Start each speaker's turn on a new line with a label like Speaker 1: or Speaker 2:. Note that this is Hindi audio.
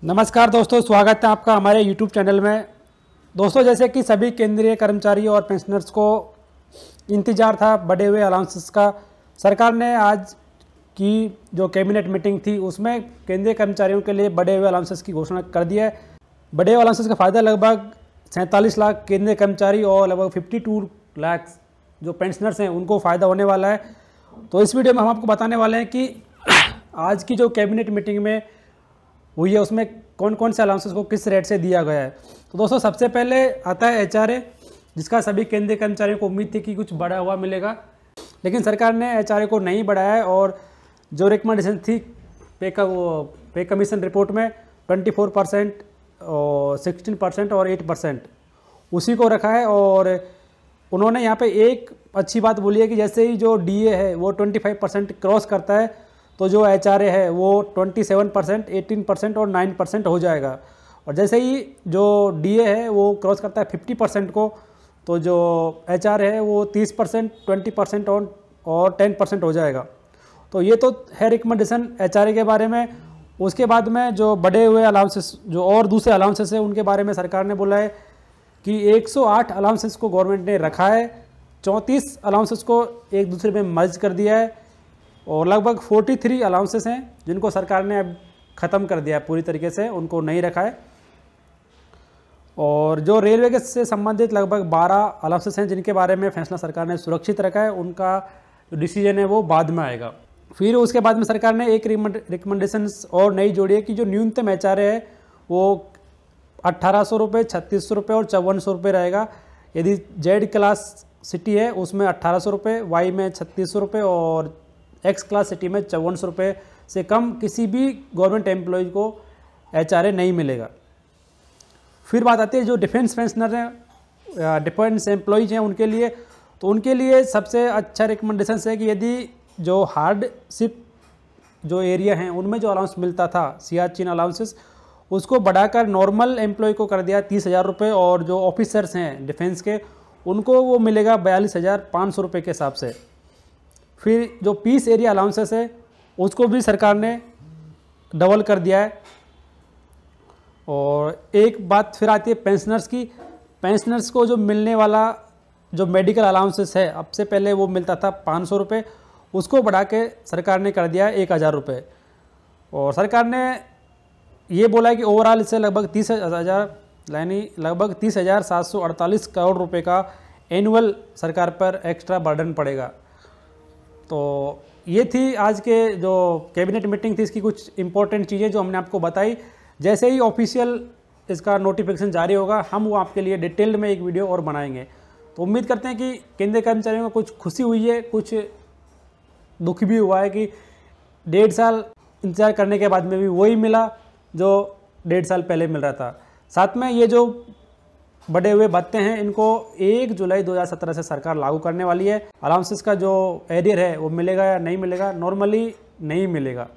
Speaker 1: नमस्कार दोस्तों, स्वागत है आपका हमारे YouTube चैनल में। दोस्तों, जैसे कि सभी केंद्रीय कर्मचारी और पेंशनर्स को इंतज़ार था बड़े हुए अलाउंसेस का, सरकार ने आज की जो कैबिनेट मीटिंग थी उसमें केंद्रीय कर्मचारियों के लिए बड़े हुए अलाउंसेस की घोषणा कर दिया है। बड़े हुए अलाउंसेस का फ़ायदा लगभग 47 लाख केंद्रीय कर्मचारी और लगभग 52 लाख जो पेंशनर्स हैं उनको फ़ायदा होने वाला है। तो इस वीडियो में हम आपको बताने वाले हैं कि आज की जो कैबिनेट मीटिंग में हुई है उसमें कौन कौन से अलाउंसेस को किस रेट से दिया गया है। तो दोस्तों, सबसे पहले आता है HRA, जिसका सभी केंद्रीय कर्मचारियों को उम्मीद थी कि कुछ बढ़ा हुआ मिलेगा, लेकिन सरकार ने HRA को नहीं बढ़ाया है और जो रिकमेंडेशन थी पे कमीशन रिपोर्ट में 24% और 16% और 8% उसी को रखा है। और उन्होंने यहाँ पे एक अच्छी बात बोली है कि जैसे ही जो DA है वो 25% क्रॉस करता है तो जो HRA है वो 27%, 18% और 9% हो जाएगा। और जैसे ही जो DA है वो क्रॉस करता है 50% को, तो जो HRA है वो 30%, 20% और 10% हो जाएगा। तो ये तो है रिकमेंडेशन HRA के बारे में। उसके बाद में जो बढ़े हुए अलाउंसेस जो और दूसरे अलाउंसेस है उनके बारे में सरकार ने बोला है कि 108 अलाउंसेस को गवर्नमेंट ने रखा है, 34 अलाउंसेस को एक दूसरे में मर्ज कर दिया है और लगभग 43 अलाउंसेस हैं जिनको सरकार ने अब ख़त्म कर दिया है पूरी तरीके से, उनको नहीं रखा है। और जो रेलवे के से संबंधित लगभग 12 अलाउंसेस हैं जिनके बारे में फैसला सरकार ने सुरक्षित रखा है, उनका जो डिसीजन है वो बाद में आएगा। फिर उसके बाद में सरकार ने एक रिकमेंडेशंस और नई जोड़ी है कि जो न्यूनतम HRA है वो 1800 रुपये, 3600 रुपये और 5400 रुपये रहेगा। यदि Z क्लास सिटी है उसमें 1800 रुपये, Y में 3600 रुपये और X क्लास सिटी में 5400 रुपये से कम किसी भी गवर्नमेंट एम्प्लॉय को HRA नहीं मिलेगा। फिर बात आती है जो डिफेंस पेंशनर हैं, डिफेंस एम्प्लॉयज हैं उनके लिए, तो उनके लिए सबसे अच्छा रिकमेंडेशन है कि यदि जो हार्डशिप जो एरिया हैं उनमें जो अलाउंस मिलता था सियाचिन अलाउंसेस, उसको बढ़ाकर नॉर्मल एम्प्लॉय को कर दिया 30,000 रुपये और जो ऑफिसर्स हैं डिफेंस के उनको वो मिलेगा 42,500 रुपये के हिसाब से। फिर जो पीस एरिया अलाउंसेस है उसको भी सरकार ने डबल कर दिया है। और एक बात फिर आती है पेंशनर्स की। पेंशनर्स को जो मिलने वाला जो मेडिकल अलाउंसेस है, अब से पहले वो मिलता था 500 रुपये, उसको बढ़ा के सरकार ने कर दिया है 1,000 रुपये। और सरकार ने ये बोला है कि ओवरऑल इससे लगभग 30,000 यानी लगभग 30,748 करोड़ रुपए का एनुअल सरकार पर एक्स्ट्रा बर्डन पड़ेगा। तो ये थी आज के जो कैबिनेट मीटिंग थी, इसकी कुछ इंपॉर्टेंट चीज़ें जो हमने आपको बताई। जैसे ही ऑफिशियल इसका नोटिफिकेशन जारी होगा हम वो आपके लिए डिटेल्ड में एक वीडियो और बनाएंगे। तो उम्मीद करते हैं कि केंद्रीय कर्मचारियों को कुछ खुशी हुई है, कुछ दुख भी हुआ है कि 1.5 साल इंतजार करने के बाद में भी वही मिला जो 1.5 साल पहले मिल रहा था। साथ में ये जो बढ़े हुए भत्ते हैं इनको 1 जुलाई 2017 से सरकार लागू करने वाली है। अलाउंसेस का जो एरियर है वो मिलेगा या नहीं मिलेगा, नॉर्मली नहीं मिलेगा।